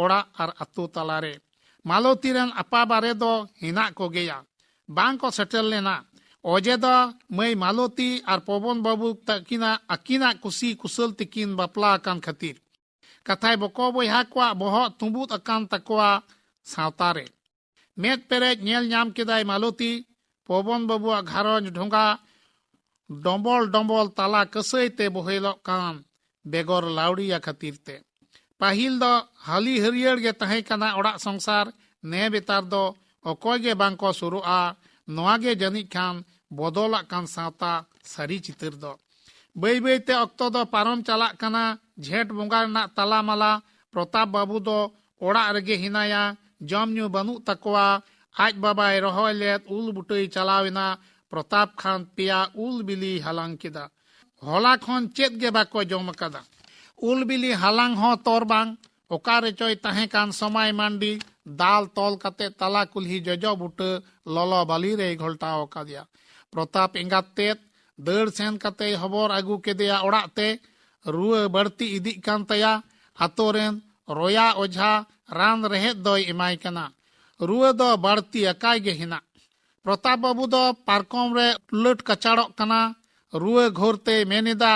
ᱚᱲᱟᱜ ᱟᱨ ᱟᱛᱳ ᱛᱟᱞᱟᱨᱮ ᱢᱟᱞᱚᱛᱤ ᱨᱮᱱ ᱟᱯᱟ ᱵᱟᱨᱮ ᱫᱚ ᱦᱮᱱᱟᱜ ᱠᱚᱜᱮᱭᱟ ᱵᱟᱝ ᱠᱚ ᱥᱮᱴᱮᱨ ᱞᱮᱱᱟ ᱚᱡᱮ ᱫᱚ ᱢᱟᱹᱭ ᱢᱟᱞᱚᱛᱤ ᱟᱨ ᱯᱚᱵᱚᱱ ᱵᱟᱵᱩ ᱛᱟᱹᱠᱤᱱᱟᱜ ᱟᱹᱠᱤᱱᱟᱜ ᱠᱩᱥᱤ ᱠᱩᱥᱟᱹᱞ ᱛᱮᱠᱤᱱ ᱵᱟᱯᱞᱟ ᱟᱠᱟᱱ ᱠᱷᱟᱹᱛᱤᱨ ᱠᱟᱛᱷᱟᱭ ᱵᱚᱠᱚ ᱵᱚᱭᱦᱟ ᱠᱚᱣᱟᱜ ᱵᱚᱦᱚᱜ ᱛᱩᱸᱵᱩᱫ ᱟᱠᱟᱱ ᱛᱟᱠᱚᱣᱟ ᱥᱟᱶᱛᱟ ᱨᱮ ᱢᱮᱫ ᱯᱮᱨᱮᱡ ᱧᱮᱞ ᱧᱟᱢ ᱠᱮᱫᱟᱭ ᱢᱟᱞᱚᱛᱤ ᱯᱚᱵᱚᱱ ᱵᱟᱵᱩᱣᱟᱜ ᱜᱷᱟᱨᱚᱸᱡᱽ ᱰᱷᱚᱸᱜᱟ ᱰᱚᱢᱵᱚᱞ ᱰᱚᱢᱵᱚᱞ ᱛᱟᱞᱟ ᱠᱟᱹᱥᱟᱹᱭ ᱛᱮ ᱵᱚᱦᱮᱞᱚᱜ ᱠᱟᱱ ᱵᱮᱜᱚᱨ ᱞᱟᱣᱲᱤᱭᱟ ᱠᱷᱟᱹᱛᱤᱨ ᱛᱮ ᱯᱟᱹᱦᱤᱞ ᱫᱚ ᱦᱟᱹᱞᱤ ᱦᱟᱹᱨᱭᱟᱹᱲ ᱜᱮ ᱛᱟᱦᱮᱸ ᱠᱟᱱᱟ ᱚᱲᱟᱜ ᱥᱚᱝᱥᱟᱨ ᱱᱮ ᱵᱮᱛᱟᱨ ᱫᱚ ᱚᱠᱚᱭ ᱜᱮ ᱵᱟᱝ ᱠᱚ ᱥᱩᱨᱩᱜᱼᱟ ᱱᱚᱣᱟ ᱜᱮ ᱡᱟᱹᱱᱤᱡ ᱠᱷᱟᱱ ᱵᱚᱫᱚᱞᱟᱜ ᱠᱟᱱ ᱥᱟᱶᱛᱟ ᱥᱟᱹᱨᱤ ᱪᱤᱛᱟᱹᱨ ᱫᱚ ᱵᱟᱹᱭ ᱵᱟᱹᱭᱛᱮ ᱚᱠᱛᱚ ᱫᱚ ᱯᱟᱨᱚᱢ ᱪᱟᱞᱟᱜ ᱠᱟᱱᱟ ᱡᱷᱮᱸᱴ ᱵᱚᱸᱜᱟ ᱨᱮᱱᱟᱜ ᱛᱟᱞᱟᱢᱟᱞᱟ ᱯᱨᱚᱛᱟᱯ ᱵᱟᱵᱩ ᱫᱚ ᱚᱲᱟᱜ ᱨᱮᱜᱮ ᱦᱮᱱᱟᱭᱟ ᱡᱚᱢ ᱧᱩ ᱵᱟᱹᱱᱩᱜ ᱛᱟᱠᱚᱣᱟ ᱟᱡ ᱵᱟᱵᱟᱭ ᱨᱚᱦᱚᱭ ᱞᱮᱫ ᱩᱞ ᱵᱩᱴᱟᱹᱭ ᱪᱟᱞᱟᱣᱮᱱᱟ ᱯᱨᱚᱛᱟᱯ ᱠᱷᱟᱱ ᱯᱮᱭᱟ ᱩᱞ ᱵᱤᱞᱤ ᱦᱟᱞᱟᱝ ᱠᱮᱫᱟ ᱦᱚᱞᱟ ᱠᱷᱚᱱ ᱪᱮᱫ ᱜᱮ ᱵᱟᱠᱚ ᱡᱚᱢ ᱟᱠᱟᱫᱟ ᱩᱞ ᱵᱤᱞᱤ ᱦᱟᱞᱟᱝ ᱦᱚᱸ ᱛᱚᱨ ᱵᱟᱝ ᱚᱠᱟ ᱨᱮᱪᱚᱭ ᱛᱟᱦᱮᱸ ᱠᱟᱱ ᱥᱚᱢᱟᱭ ᱢᱟᱱᱰᱤ ᱫᱟᱞ ᱛᱚᱞ ᱠᱟᱛᱮ ᱛᱟᱞᱟ ᱠᱩᱞᱦᱤ ᱡᱚᱡᱚ ᱵᱩᱴᱟᱹ ᱞᱚᱞᱚ ᱵᱟᱞᱤ ᱨᱮᱭ ᱜᱷᱚᱞᱴᱟᱣ ᱟᱠᱟᱫᱮᱭᱟ ᱯᱨᱚᱛᱟᱯ ᱮᱸᱜᱟᱛ ᱛᱮᱫ ᱫᱟᱹᱲ ᱥᱮᱱ ᱠᱟᱛᱮ ᱦᱚᱵᱚᱨ ᱟᱹᱜᱩ ᱠᱮᱫᱮᱭᱟ ᱚᱲᱟᱜ ᱛᱮ ᱨᱩᱣᱟᱹ ᱵᱟᱹᱲᱛᱤ ᱤᱫᱤᱜ ᱠᱟᱱ ᱛᱟᱭᱟ ᱟᱛᱳ ᱨᱮᱱ ᱨᱚᱭᱟ ᱚᱡᱷᱟ ᱨᱟᱱ ᱨᱮᱦᱮᱫ ᱫᱚᱭ ᱮᱢᱟᱭ ᱠᱟᱱᱟ ᱨᱩᱣᱟᱹ ᱫᱚ ᱵᱟᱹᱲᱛᱤ ᱟᱠᱟᱭ ᱜᱮ ᱦᱮᱱᱟᱜ ᱯᱨᱚᱛᱟᱯ ᱵᱟᱵᱩ ᱫᱚ ᱯᱟᱨᱠᱚᱢ ᱨᱮ ᱩᱞᱟᱹᱴ ᱠᱟᱪᱟᱲᱚᱜ ᱠᱟᱱᱟ ᱨᱩᱣᱟᱹ ᱜᱷᱳᱨᱛᱮ ᱢᱮᱱᱮᱫᱟ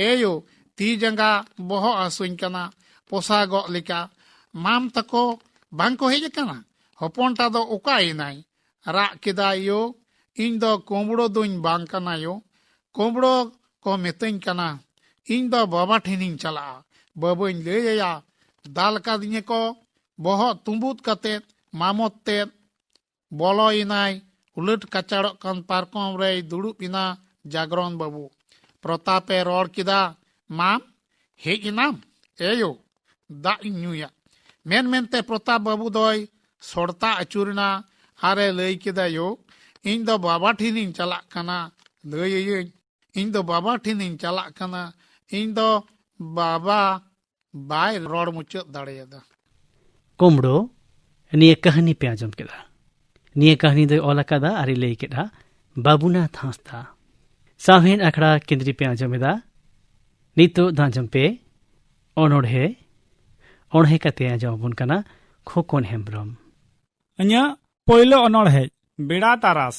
ᱮᱭᱳ ᱛᱤ ᱡᱟᱸᱜᱟ ᱵᱚᱦᱚᱜ ᱦᱟᱹᱥᱩᱧ ᱠᱟᱱᱟ ᱯᱚᱥᱟᱜᱚᱜ ᱞᱮᱠᱟ ᱢᱟᱢ ᱛᱟᱠᱚ ᱵᱟᱝ ᱠᱚ ᱦᱮᱡ ᱟᱠᱟᱱᱟ ᱦᱚᱯᱚᱱᱴᱟ ᱫᱚ ᱚᱠᱟᱭᱮᱱᱟᱭ ᱨᱟᱜ ᱠᱮᱫᱟᱭ ᱭᱳ ᱤᱧ ᱫᱚ ᱠᱩᱢᱵᱲᱳ ᱫᱩᱧ ᱵᱟᱝ ᱠᱟᱱᱟ ᱭᱳ ᱠᱩᱢᱵᱲᱳ ᱠᱚ ᱢᱤᱛᱟᱹᱧ ᱠᱟᱱᱟ ᱤᱧ ᱫᱚ ᱵᱟᱵᱟ ᱴᱷᱮᱱᱤᱧ ᱪᱟᱞᱟᱜᱼᱟ ᱵᱟᱵᱟᱧ ᱞᱟᱹᱭ ᱟᱭᱟ ᱫᱟᱞ ᱠᱟᱫᱤᱧᱟ ᱠᱚ ᱵᱚᱦᱚᱜ ᱛᱩᱸᱵᱩᱫ ᱠᱟᱛᱮᱫ ᱢᱟᱢᱚᱛ ᱛᱮᱫ ᱵᱚᱞᱚᱭᱮᱱᱟᱭ ᱩᱞᱟᱹᱴ ᱠᱟᱪᱟᱲᱚᱜ ᱠᱟᱱ ᱯᱟᱨᱠᱚᱢ ᱨᱮᱭ ᱫᱩᱲᱩᱵ ᱮᱱᱟ ᱡᱟᱜᱨᱚᱱ ᱵᱟᱵᱩ ᱯᱨᱚᱛᱟᱯᱮ ᱨᱚᱲ ᱠᱮᱫᱟ ᱢᱟᱢ ᱦᱮᱡ ᱮᱱᱟᱢ ᱮᱭᱳ ᱫᱟᱜ ᱤᱧ ᱧᱩᱭᱟ ᱢᱮᱱ ᱢᱮᱱᱛᱮ ᱯᱨᱚᱛᱟᱯ ᱵᱟᱵᱩ ᱫᱚᱭ ᱥᱚᱲᱛᱟ ᱟᱹᱪᱩᱨᱮᱱᱟ ᱟᱨᱮ ᱞᱟᱹᱭ ᱠᱮᱫᱟ ᱭᱳ ᱤᱧ ᱫᱚ ᱵᱟᱵᱟ ᱴᱷᱮᱱᱤᱧ ᱪᱟᱞᱟᱜ ᱠᱟᱱᱟ ᱞᱟᱹᱭ ᱟᱹᱭᱟᱹᱧ ᱤᱧ ᱫᱚ ᱵᱟᱵᱟ ᱴᱷᱮᱱᱤᱧ ᱪᱟᱞᱟᱜ ᱠᱟᱱᱟ ᱤᱧ ᱫᱚ ᱵᱟᱵᱟ ᱵᱟᱭ ᱨᱚᱲ ᱢᱩᱪᱟᱹᱫ ᱫᱟᱲᱮᱭᱟᱫᱟ
ᱠᱩᱢᱲᱳ निये कहानी पे आजम केदा निये कहानी दो ओला कदा आरी लई केदा बाबूनाथ हांसदा सावहेन आखड़ा केंद्री पे आजमेदा नितो दांजम पे ओनोढ़े ओढ़े कते आजमबन कना खोकन हेम्ब्रम
अन्य पोइलो अनोढ़े बेड़ा तारास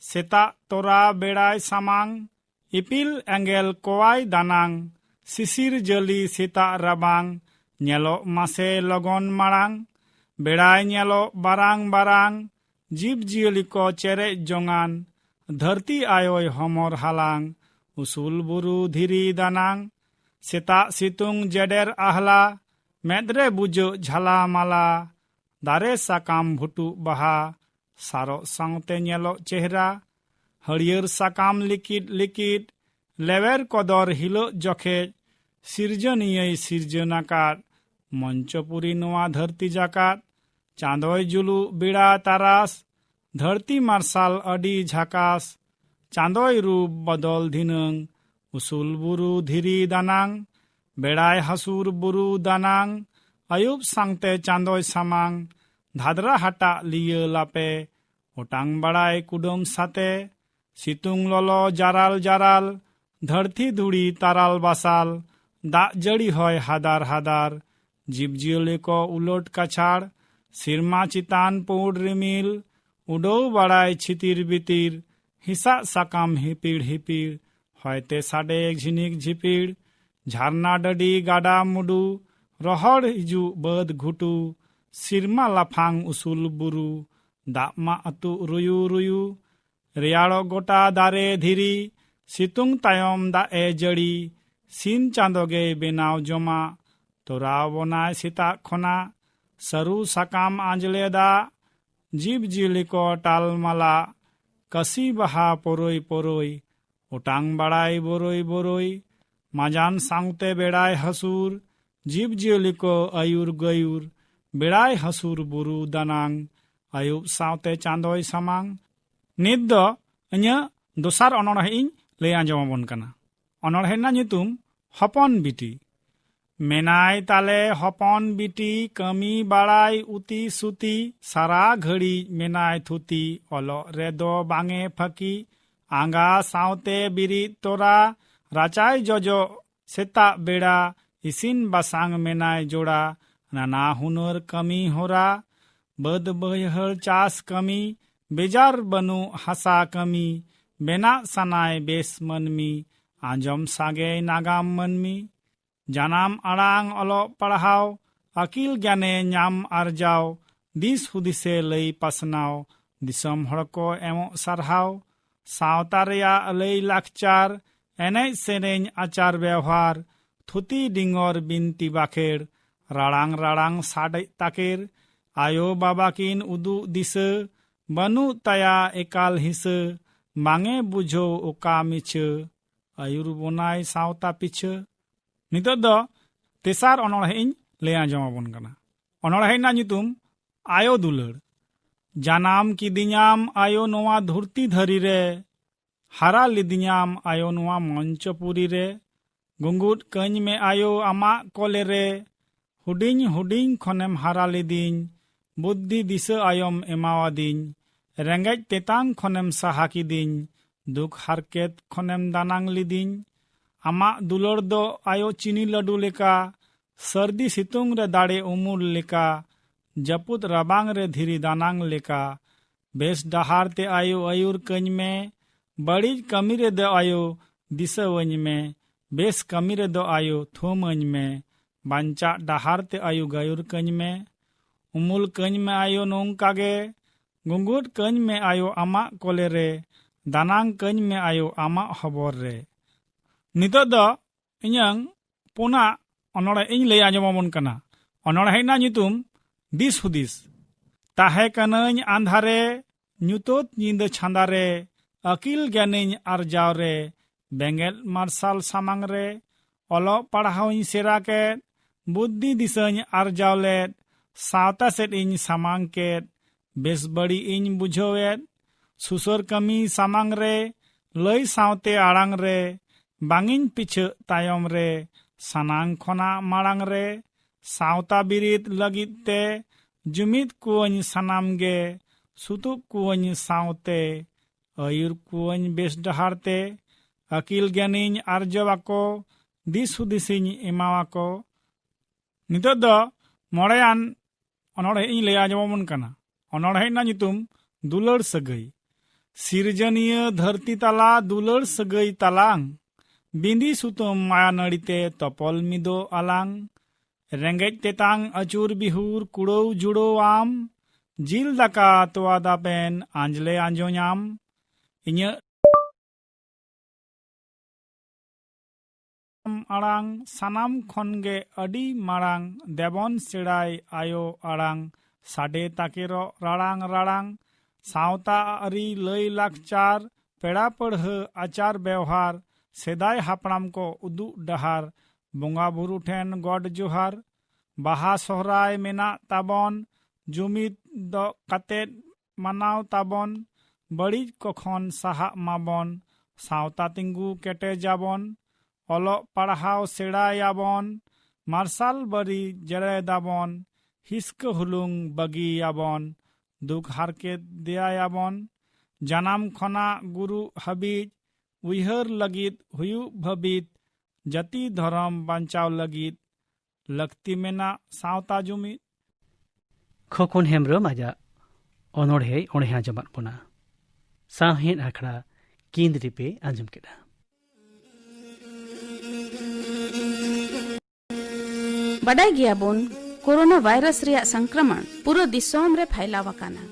सेता तोरा बेड़ाय सामांग इपिल एंगेल कोवाई दानांग सिसिर जली सेता राबांग नेलो मासे लगन मारांग बेड़ाय नेलो बारांग बारांग जीव जियली को चेरे जोंगान धरती आयोय हमर हालांग उसूल बुरु धीरी दानांग सेता सितुंग जेडेर आहला मेदरे बुजो झाला माला दारे साकाम भुटु बहा सारो सांगते नेलो चेहरा हरियर साकाम लिकिड लिकिड लेवेर कदर हिलो जखे सिरजनिये सिरजनाकात मंचपुरी नोआ धरती जाकात चांदोय जुलु बिड़ा तारास धरती मार्शाल अडी झाकास चांदोय रूप बदल धिनंग उसूल बुरु धीरी दानांग बेड़ाय हसूर बुरु दानांग अयुब सांगते चांदोय सामांग धादरा हाटा लिये लापे ओटांग बड़ाय कुडम साते सितुंग ललो जाराल जाराल धरती धुड़ी ताराल बासाल दा जड़ी होय हादार हादार जीव जियले को उलोट कछाड़ सिरमा चितान पूड रिमिल उडो बड़ाय छितिर बितिर हिसा साकाम हिपीड़ हिपीड़ होयते साडे झिनिक झिपीड़ झारना डडी गाडा मुडू रहड़ हिजू बद घुटू सिरमा लाफांग उसूल बुरु दामा अतु रुयु रुयु रेयाड़ो गोटा दारे धीरी सितुंग तायम दा ए जड़ी सीन चांदोगे बेनाव जमा तोराव बनाय सीता खोना सरू साकाम आंजले दा जीव जियली को टालमाला कसी बहा पोरोई पोरोई ओटांग बड़ाई बोरोई बोरोई माजान सांगते बेड़ाय हसूर जीव जियली को आयुर गयुर बेड़ाय हसूर बुरु दानांग आयुब सावते चांदोय सामांग नित दो अन्य दोसार अनोढ़े इन लय आंजमबन कना अनोढ़े ना नितुम हपन बिटी मेनाय ताले हपन बिटी कमी बाड़ाय उती सुती सारा घड़ी मेनाय थुती ओलो रेदो बांगे फकी आंगा सावते बिरी तोरा राचाय जोजो सेता बेड़ा इसिन बासांग मेनाय जोड़ा नाना हुनर कमी होरा बद बहर चास कमी बेजार बनु हसा कमी बेना सनाय बेस मनमी आंजम सागे नागाम मनमी जानाम आड़ांग अलो पढ़ाव अकिल ज्ञाने नाम आरजाव दिस हुदिसे लई पासनाव दिसम हड़को एमो सरहाव सावता रेया लई लाकचार एनेज सेरेñ आचार व्यवहार थुती डिंगोर बिनती बाखेर राड़ांग राड़ांग साडे ताकेर आयो बाबा किन उदु दिसे बनु तया एकाल हिसे मांगे बुझो ओका मिछे आयुर बनाय सावता पिछे नितो दो तेसार अनोढ़े इन लय आंजमबन कना अनोढ़े ना नितुम आयो दुलड़ जानाम किदिኛम आयो नोआ धुरती धरी रे हारा लिदिኛम आयो नोआ मंचपुरी रे गुंगुट कñ में आयो आमा कोले रे हुडिñ हुडिñ खनेम हारा लिदिñ बुद्धि दिशा आयम एमावादिñ रेंगेज तेतांग खनेम साहा किदिñ दुख हारकेत खनेम दानांग लिदिñ आमा दुलड़ दो आयो चीनी लड्डू लेका सर्दी सितुंग रे दाड़े उमुल लेका जपुत रबांग रे धीरी दानांग लेका बेस डहार ते आयो आयुर कñ में बड़ी कमी रे दो आयो दिशा वñ में बेस कमी रे दो आयो थोमñ में बांचा डहार ते आयो गायुर कñ में उमुल कñ में आयो नोंकागे गुंगुट कñ में आयो आमा कोले रे दानांग कñ में आयो आमा हबोर रे नितो दो इᱧang पुना अनोड़े इन लय आंजमबन कना अनोड़े ना नितुम दिस हुदिस ताहे कनñ आंधारे ᱧᱩᱛᱚᱛ ᱧᱤᱫᱟᱹ ᱪᱷᱟᱸᱫᱟᱨᱮ ᱟᱹᱠᱤᱞ ᱜᱮᱭᱟᱱᱤᱧ ᱟᱨᱡᱟᱣ ᱨᱮ ᱵᱮᱸᱜᱮᱫ ᱢᱟᱨᱥᱟᱞ ᱥᱟᱢᱟᱝ ᱨᱮ ᱚᱞᱚᱜ ᱯᱟᱲᱦᱟᱣᱤᱧ ᱥᱮᱬᱟ ᱠᱮᱫ ᱵᱩᱫᱽᱫᱷᱤ ᱫᱤᱥᱟᱹᱧ ᱟᱨᱡᱟᱣ ᱞᱮᱫ ᱥᱟᱶᱛᱟ ᱥᱮᱫ ᱤᱧ ᱥᱟᱢᱟᱝ ᱠᱮᱫ ᱵᱮᱥ ᱵᱟᱹᱲᱤᱡ ᱤᱧ ᱵᱩᱡᱷᱟᱹᱣᱮᱫ ᱥᱩᱥᱟᱹᱨ ᱠᱟᱹᱢᱤ ᱥᱟᱢᱟᱝ ᱨᱮ ᱞᱟᱹᱭ ᱥᱟᱶᱛᱮ ᱟᱲᱟᱝ ᱨᱮ ᱵᱟᱝᱤᱧ ᱯᱤᱪᱷᱟᱹᱜ ᱛᱟᱭᱚᱢ ᱨᱮ ᱥᱟᱱᱟᱝ ᱠᱷᱚᱱᱟᱜ ᱢᱟᱲᱟᱝ ᱨᱮ ᱥᱟᱶᱛᱟ ᱵᱤᱨᱤᱫ ᱞᱟᱹᱜᱤᱫ ᱛᱮ जुमिद कुवኝ सानाम गे सुतुब कुवኝ सावते आयुर कुवኝ बेस डहार ते अकिल ज्ञानिñ आर्जवाको दिस हुदिसिñ एमावाको। नितोग दो मोड़ेयान अनोड़े इñ लय आंजमोन कना। अनोड़े ना नितुम दुलड़ सगई। सिरजनिय धरती तला दुलड़ सगई तलांग बिंदी सुतम माया नड़ीते तपल मिदो आलांग रेंगेज तेतांग अचूर बिहुर कुड़ो जुड़ो आम जिल दाका तोआ दापेन आंजले आंजोयाम इन्य आड़ांग सानाम खनगे अडी माड़ांग देवन सेड़ाई आयो आड़ांग साडे ताकेरो राड़ांग राड़ांग सावता आरी लय लाकचार पेड़ा पढ़ आचार व्यवहार सेदाय हापड़ाम को उदु डहार बोंगा बुरु ठेन गॉड जोहार बाहा सोहराय मेना ताबन जुमिद दो काते मानाव ताबन बड़ी कखन साहा माबन सावता तिंगु केटे जाबन अलो पढ़ाव सेड़ायाबन मार्शाल बरी जड़े दाबन हिस्क हुलुंग बगी याबन दुख हारके देयाबन जानाम खना गुरु हबीज उयहर लगित हुयु भबित जाति धर्म बांचाव लगित लक्ति मेना सावता जुमिद।
खखन हेम्ब्रम आजा अनोड़े ओणेहा जमात बोना साहेन आखड़ा केंद्री पे आंजम केड़ा।
बड़ाई गया बोन कोरोना वायरस रिया संक्रमण पूरा दिसोम रे फैलावाकाना।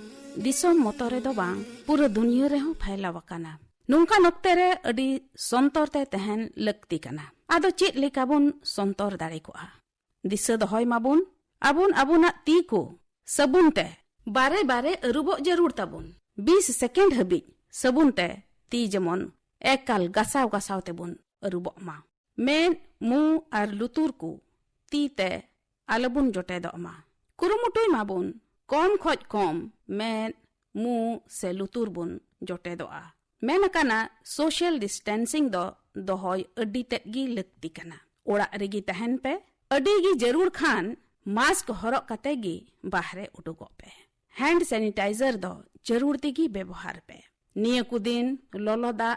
दिसोम मोतरे दो बांग पूरा दुनिया रे हो फैलावाकाना। नुंका नोक्ते रे अडी संतोरते तहन लगती कना। आदो चेत लेका बोन संतोर दाड़े कोआ दिस दहय माबुन आबुन आबुना ती को सबुन ते बारे बारे अरुबो जरूर ताबुन 20 सेकेंड हबी सबुन ते ती जमन एकाल गसाव गसाव ते बुन अरुबो मा मेन मु आर लुतुर को ती ते आलबुन जोटे दो मा कुरुमुटुय माबुन कम खोज कम मेन मु से लुतुर बुन जोटे दो आ मेन काना सोशल डिस्टेंसिंग दो दोहय अड्डी तेगी लगती कना। ओड़ा रेगी तहन पे अड्डी गी जरूर खान मास्क हरक कते गी बाहरे उडुगो पे हैंड सैनिटाइजर दो जरूर तिगी व्यवहार पे निय कुदिन लोलो दा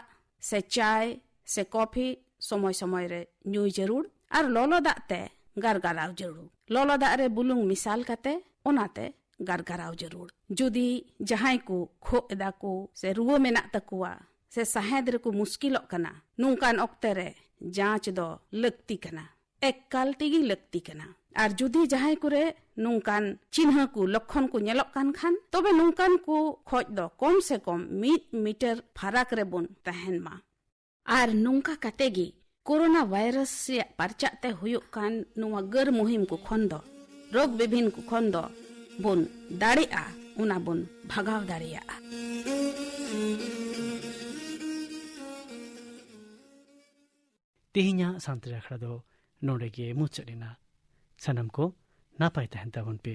से चाय से कॉफी समय समय रे न्यूय जरूर और लोलो दा ते गारगाराव जरूर लोलो दा रे बुलुंग मिसाल कते ओनाते गारगाराव जरूर जुदी जहां को खो एदा को से रुओ मेना तकुआ से साहेद रे को मुश्किलों कना नुकान ऑक्ते रे जांच दो लगती कना एकाल तिगी लगती कना। और जुदी जहां कुरे नुकान चिन्ह को लक्षण को नेलोक कान खान तबे नुकान को खोज दो कम से कम 1 मीटर फराक रे बुन तहन मा। और नुका कतेगी कोरोना वायरस से परचाते हुयुक कान नुवा गर मुहिम को खन दो रोग विभिन्न को खन दो बुन दाड़िया उना बुन भगाव दाड़िया।
तेहिnya सांतरे आखड़ा दो नोड़े के मुचरिना सनम को नापाई तहन ताबन पे।